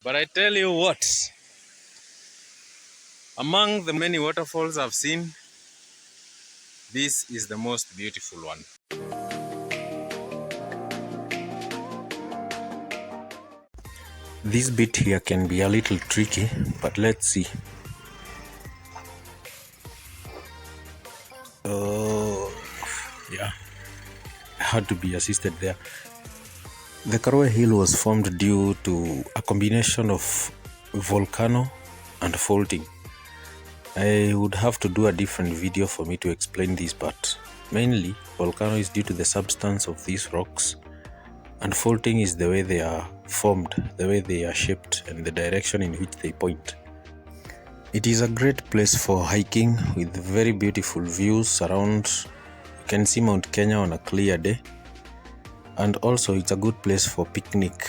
But I tell you what, among the many waterfalls I've seen, this is the most beautiful one. This bit here can be a little tricky, but let's see. Oh, yeah, I had to be assisted there. The Karue Hill was formed due to a combination of volcano and faulting. I would have to do a different video for me to explain this, but mainly volcano is due to the substance of these rocks, and faulting is the way they are formed, the way they are shaped, and the direction in which they point. It is a great place for hiking with very beautiful views around. You can see Mount Kenya on a clear day, and also it's a good place for picnic.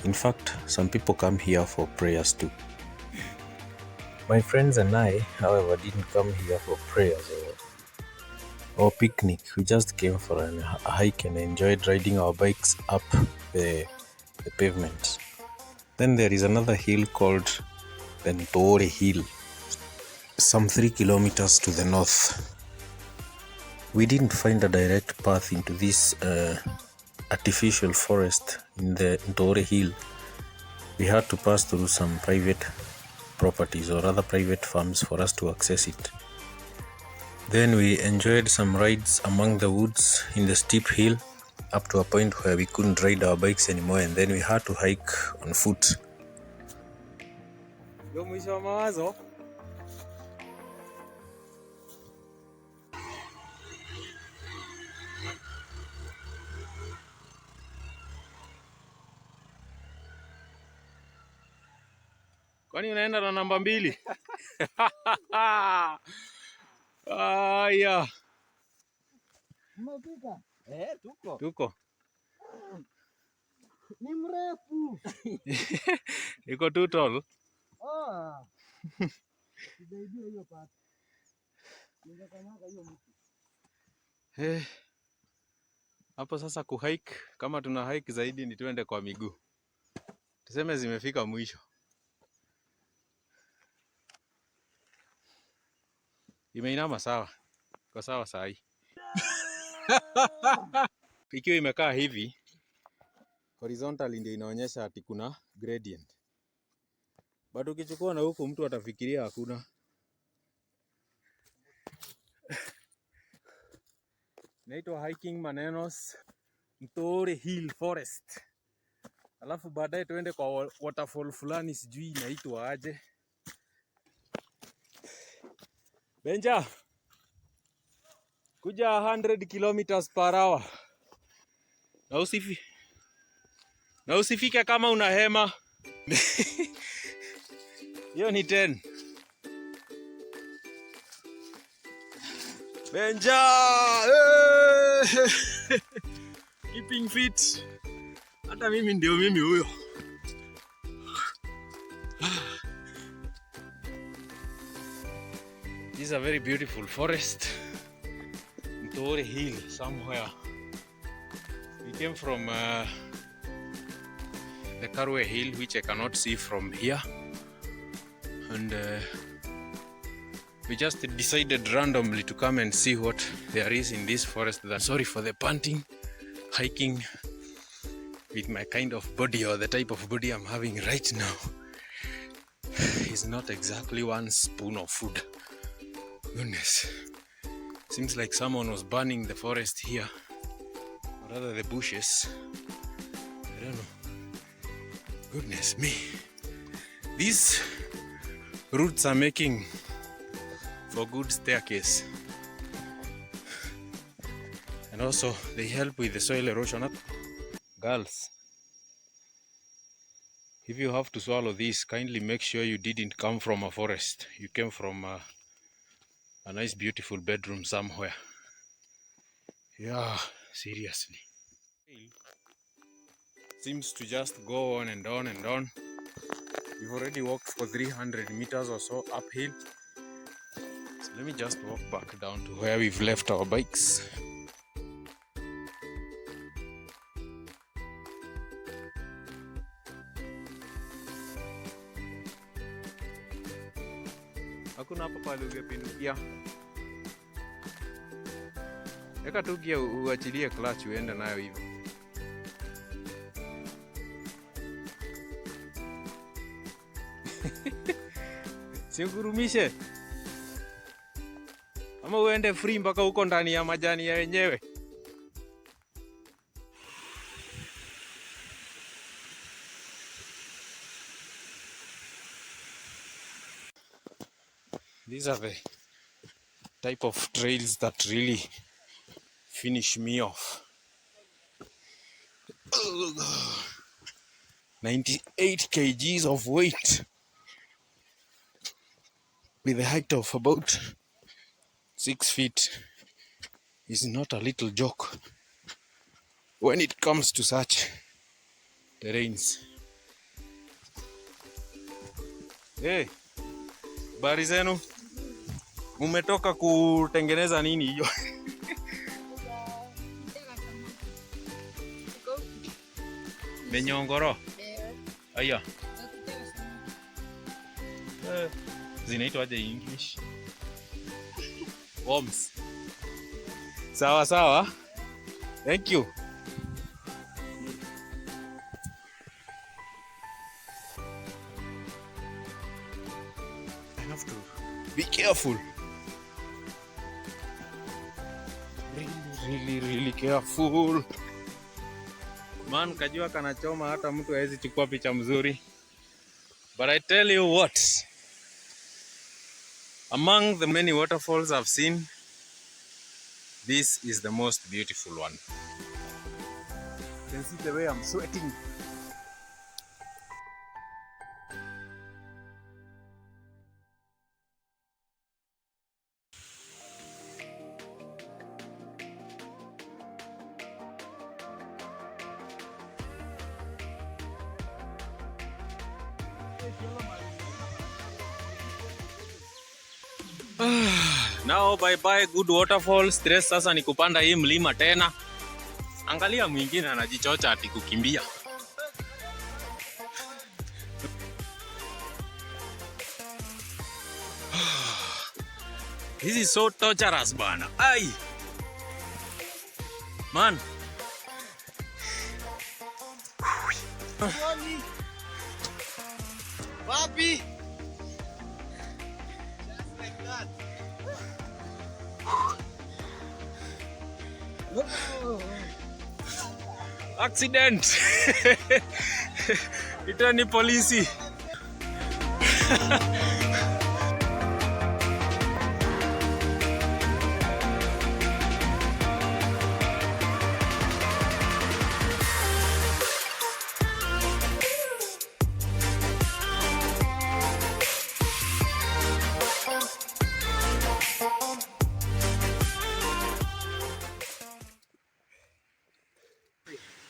In fact, some people come here for prayers too. My friends and I, however, didn't come here for prayers or picnic. We just came for a hike and enjoyed riding our bikes up the pavement. Then there is another hill called the Northeast Hill, some 3 kilometers to the north. We didn't find a direct path into this artificial forest in the Northeast Hill. We had to pass through some private properties or other private farms for us to access it. Then we enjoyed some rides among the woods in the steep hill up to a point where we couldn't ride our bikes anymore, and then we had to hike on foot. Kwani unaenda na namba 2? Aya. Umefika? Tuko. Tuko. Ni mrefu. Iko too tall. Oh. Sijaidia hiyo part. Ningekanyaga hiyo mti. Hapo sasa kuhike, kama tuna hike zaidi ni tuende kwa miguu. Tuseme zimefika mwisho. Imeinama sawa. Kwa sawa sahi. Ikiwa imekaa hivi, horizontal ndio inaonyesha ati kuna gradient. Bado ukichukua na huku mtu atafikiria hakuna. Inaitwa hiking Manenos Northeast Hill Forest. Alafu baadaye tuende kwa waterfall fulani sijui inaitwa aje. Benja, kuja 100 kilometers per hour. Na usifike kama una hema. Hiyo ni 10. Benja! Keeping fit. Hata mimi ndio mimi huyo. This is a very beautiful forest. Northeast Hill somewhere. We came from the Karue Hill, which I cannot see from here. And we just decided randomly to come and see what there is in this forest. Sorry for the panting. Hiking with my kind of body or the type of body I'm having right now is not exactly one spoon of food. Goodness. Seems like someone was burning the forest here, or rather the bushes. I don't know. Goodness me. These roots are making for good staircase. And also they help with the soil erosion. Girls, if you have to swallow this, kindly make sure you didn't come from a forest. You came from a nice beautiful bedroom somewhere. Yeah, seriously. Seems to just go on and on and on. We've already walked for 300 meters or so uphill. So let me just walk back down to where we've left our bikes. Hakuna hapa pale ungepindukia. Eka tu gia uachilie clutch uende nayo hivyo. Sikurumishe. Ama uende free mpaka huko ndani ya majani ya wenyewe. These are the type of trails that really finish me off. 98 kgs of weight with a height of about 6 feet is not a little joke when it comes to such terrains. Hey, habari zenu? Umetoka kutengeneza nini hiyo? Menyongoro. Aya. Zinaitwa aje English? Worms. Sawa sawa. Thank you. I have to be careful. Really careful. Man, kajua kanachoma hata mtu hawezi chukua picha mzuri. But I tell you what, among the many waterfalls I've seen, this is the most beautiful one. You can see the way I'm sweating. Now bye bye good waterfall. Stress sasa ni kupanda hii mlima tena. Angalia mwingine anajichocha ati kukimbia. This is so torturous bana. Ai. Man. Papi. Accident. Itani polisi.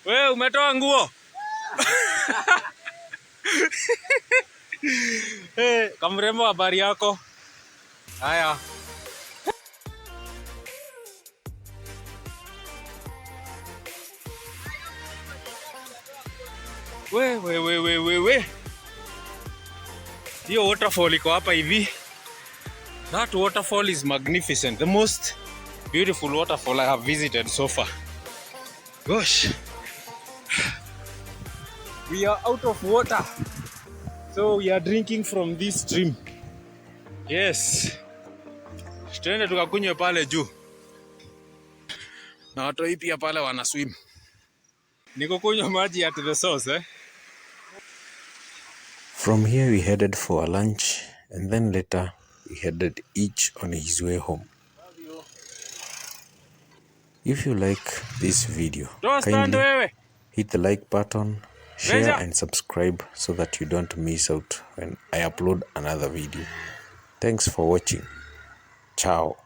Wewe umetoa nguo? Hey, kamrembo habari yako? Haya. We. Hiyo waterfall iko hapa hivi. That waterfall is magnificent. The most beautiful waterfall I have visited so far. Gosh. We are out of water, so we are drinking from this stream. Yes. Tuende tukakunywe pale juu. Na watu hii pia pale wana swim. Niko kunywa maji at the source, eh? From here we headed for a lunch, and then later we headed each on his way home. If you like this video, kindly hit the like button, share and subscribe so that you don't miss out when I upload another video. Thanks for watching. Ciao.